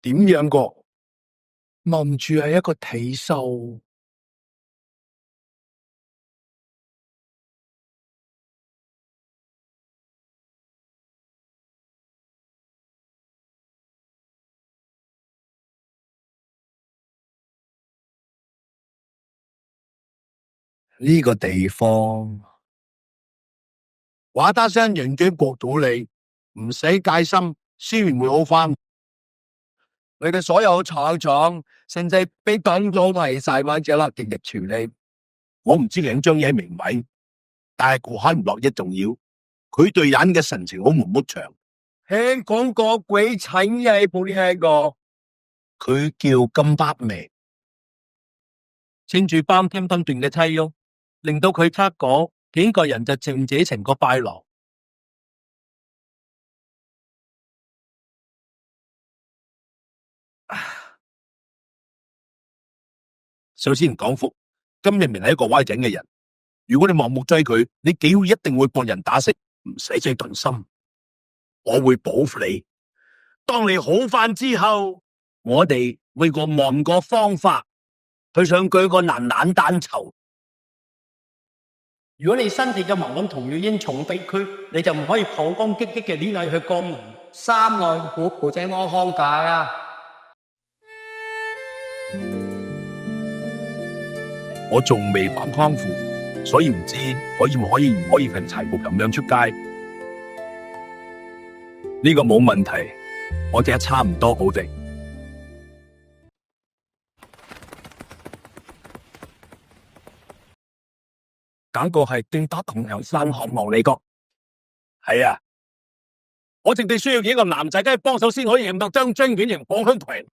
點樣個？望住係一個體秀。呢個地方，話得聲刑警駁到你，唔使戒心，自然會好翻。你嘅所有廠長甚至俾港咗埋晒或者啦，極力處理。我唔知兩張嘢明咪，但係顧客唔落一重要。佢對人嘅神情好唔乜長。聽講個鬼請嘢冇聽過，佢叫金巴明，趁住班天分段嘅妻喐，令到佢卡果幾個人就靜者成個拜郎。首先講福，金日明係一個歪整嘅人。如果你盲目追佢，你機會一定會幫人打死，唔使再動心。我會保護你。當你好翻之後，我哋會望個方法去上舉個難難單籌。如果你身體嘅盲咁同要因重被區，你就唔可以膀胱激激嘅戀愛去江門。三愛虎婆仔我康解啊！我仲未反康復，所以唔知可以唔可以份柴布咁樣出街。呢個冇問題，我哋差唔多好定。感覺係對打同樣山項目嚟個。係啊，我淨係需要幾個男仔雞幫手先可以贏得將張卷型綁香團。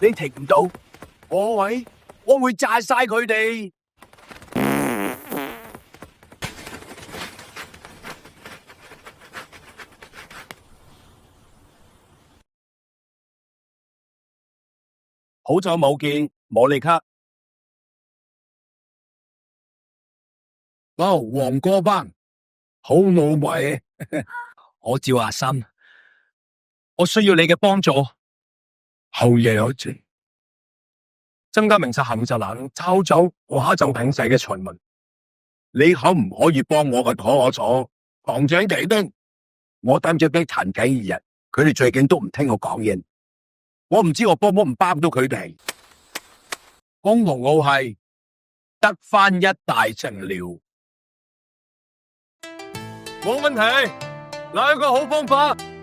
你停唔到，我會炸晒佢哋。好久冇見，莫利克。黃哥班，好老味。我叫阿新，我需要你嘅幫助。後嘢有錢，增加明察行就難，抄走我下就平勢嘅財物。你可唔可以幫我個妥坐行長地丁？我擔住俾殘幾日，佢哋最近都唔聽我講嘢。我唔知我幫唔幫到佢哋。公同我係得翻一大成了，冇問題。有一個好方法。